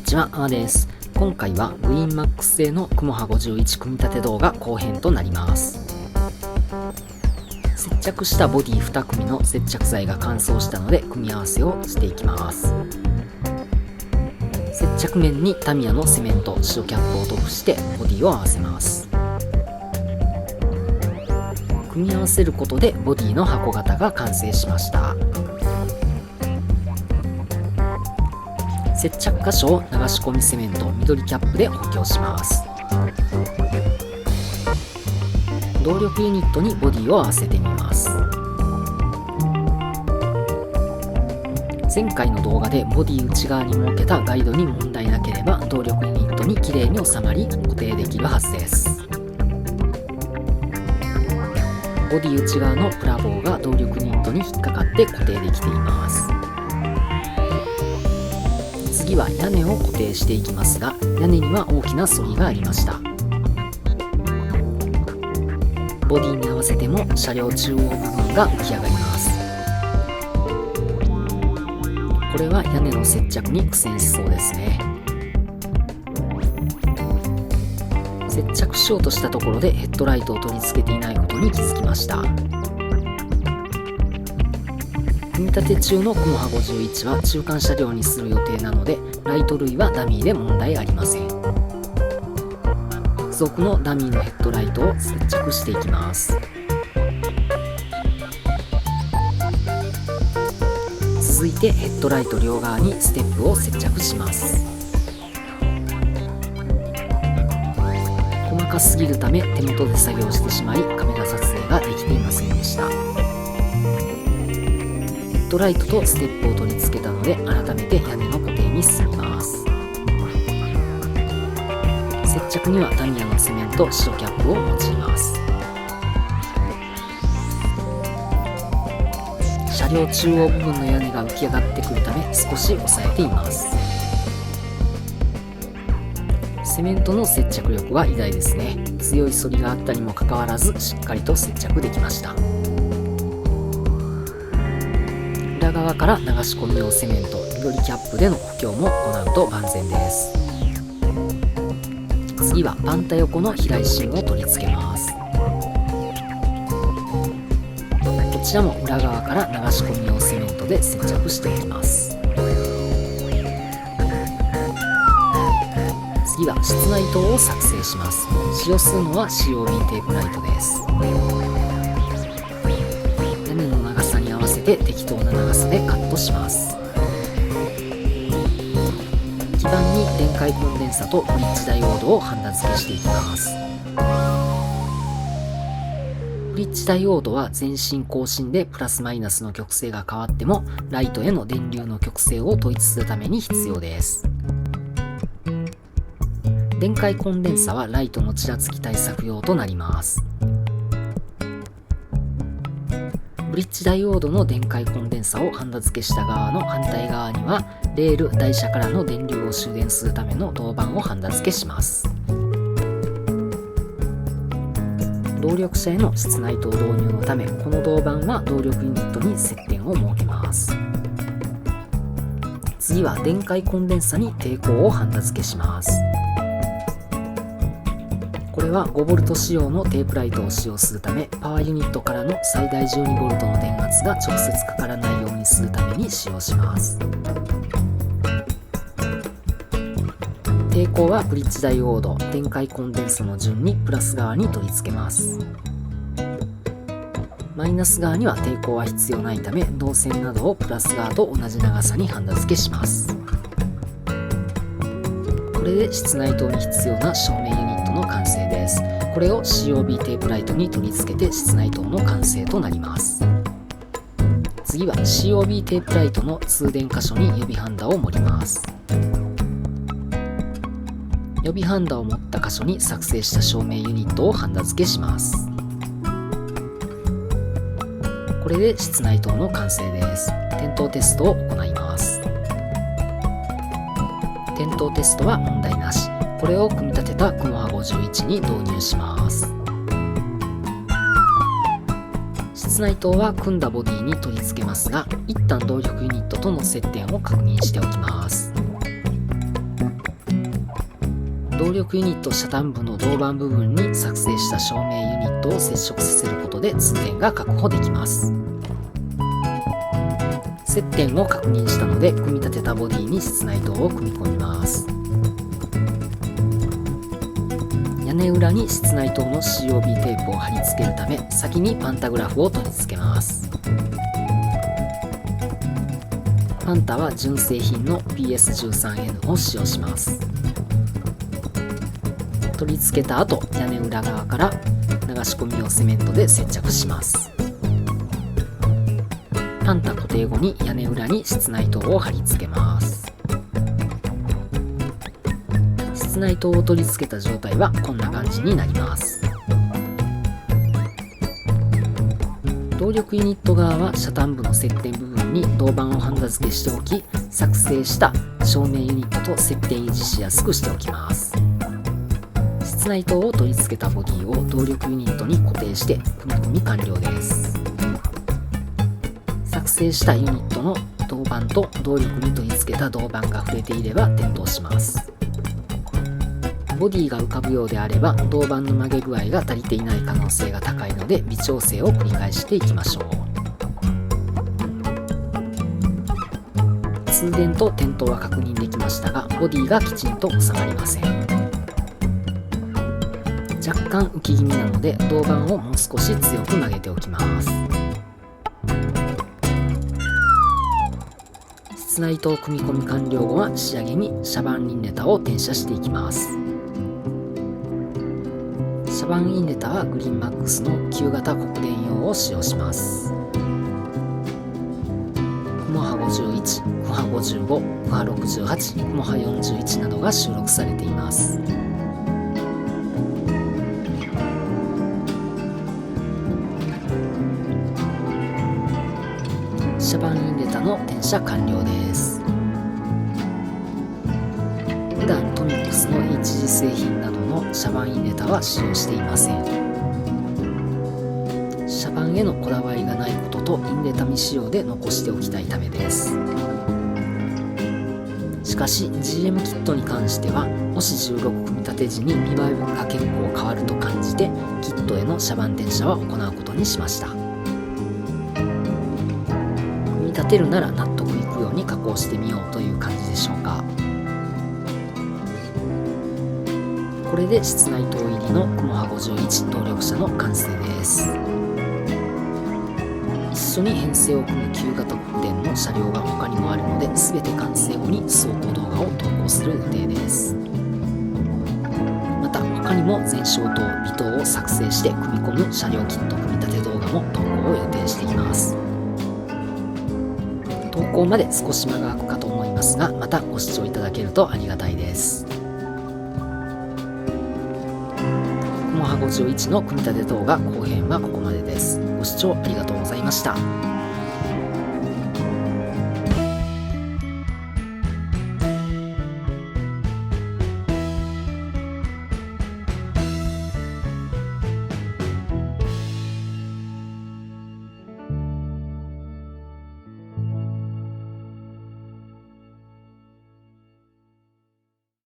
ちは、あーです。今回はグリーンマックス製のクモハ51組み立て動画後編となります。接着したボディ2組の接着剤が乾燥したので組み合わせをしていきます。接着面にタミヤのセメント塩キャップを塗布してボディを合わせます。組み合わせることでボディの箱型が完成しました。接着箇所を流し込みセメント緑キャップで補強します。動力ユニットにボディを合わせてみます。前回の動画でボディ内側に設けたガイドに問題なければ動力ユニットにきれいに収まり固定できるはずです。ボディ内側のプラ棒が動力ユニットに引っかかって固定できています。次は屋根を固定していきますが、屋根には大きな反りがありました。ボディに合わせても車両中央部分が浮き上がります。これは屋根の接着に苦戦しそうですね。接着しようとしたところでヘッドライトを取り付けていないことに気づきました。組み立て中のクモハ51は中間車両にする予定なので、ライト類はダミーで問題ありません。付属のダミーのヘッドライトを接着していきます。続いてヘッドライト両側にステップを接着します。細かすぎるため手元で作業してしまいカメラ撮影ができていませんでした。ヘッドライトとステップを取り付けたので改めて屋根の固定に進みます。接着にはタミヤのセメント白キャップを用います。車両中央部分の屋根が浮き上がってくるため少し押さえています。セメントの接着力は偉大ですね。強い反りがあったにもかかわらずしっかりと接着できました。裏側から流し込み用セメント緑キャップでの補強も行うと万全です。次はパンタ横の避雷芯を取り付けます。こちらも裏側から流し込み用セメントで接着していきます。次は室内灯を作成します。使用するのは COB テープライトです。屋根の長さに合わせて適当な長さでカットします。基板に電解コンデンサとブリッジダイオードをハンダ付けしていきます。ブリッジダイオードは前進後進でプラスマイナスの極性が変わってもライトへの電流の極性を統一するために必要です。電解コンデンサはライトのちらつき対策用となります。ブリッジダイオードの電解コンデンサをハンダ付けした側の反対側にはレール台車からの電流を終電するための銅板をハンダ付けします。動力車への室内灯導入のためこの銅板は動力ユニットに接点を設けます。次は電解コンデンサに抵抗をハンダ付けします。これは 5V 仕様のテープライトを使用するためパワーユニットからの最大 12V の電圧が直接かからないようにするために使用します。抵抗はブリッジダイオード電解コンデンサの順にプラス側に取り付けます。マイナス側には抵抗は必要ないため導線などをプラス側と同じ長さにハンダ付けします。これで室内灯に必要な照明ユニットの完成です。これを COB テープライトに取り付けて室内灯の完成となります。次は COB テープライトの通電箇所に予備ハンダを盛ります。予備ハンダを持った箇所に作成した照明ユニットをハンダ付けします。これで室内灯の完成です。点灯テストを行います。点灯テストは問題なし。これを組み立てたクモハ51に導入します。室内灯は組んだボディに取り付けますが、一旦動力ユニットとの接点を確認しておきます。動力ユニット車端部の銅板部分に作成した照明ユニットを接触させることで通電が確保できます。接点を確認したので、組み立てたボディに室内灯を組み込みます。屋根裏に室内灯の COB テープを貼り付けるため、先にパンタグラフを取り付けます。パンタは純正品の PS13N を使用します。取り付けた後、屋根裏側から流し込みをセメントで接着します。パンタ固定後に屋根裏に室内灯を貼り付けます。室内灯を取り付けた状態はこんな感じになります。動力ユニット側は車端部の接点部分に銅板をハンダ付けしておき、作成した照明ユニットと接点維持しやすくしておきます。室内灯を取り付けたボディを動力ユニットに固定して組み込み完了です。作成したユニットの銅板と動力に取り付けた銅板が触れていれば点灯します。ボディが浮かぶようであれば銅板の曲げ具合が足りていない可能性が高いので微調整を繰り返していきましょう。通電と点灯は確認できましたが、ボディがきちんと収まりません。若干浮き気味なので銅板をもう少し強く曲げておきます。室内灯組み込み完了後は仕上げにシャバンインレタを転写していきます。シャバンインレタはグリーンマックスの旧型黒電用を使用します。クモハ51、クモハ55、クモハ68、クモハ41などが収録されています。シャバンインレタの転写完了です。普段トミックスの HG 製品などのシャバンインレタは使用していません。シャバンへのこだわりがないこととインレタ未使用で残しておきたいためです。しかし GM キットに関してはもし16組み立て時に見栄えが結構変わると感じてキットへのシャバン転写は行うことにしました。立てるなら納得いくように加工してみようという感じでしょうか。これで室内灯入りのクモハ51動力車の完成です。一緒に編成を組む旧型黒電の車両が他にもあるので、全て完成後に走行動画を投稿する予定です。また他にも前照灯、尾灯を作成して組み込む車両キット組み立て動画も投稿を予定しています。投稿まで少し間が空くかと思いますが、またご視聴いただけるとありがたいです。クモハ51の組み立て動画後編はここまでです。ご視聴ありがとうございました。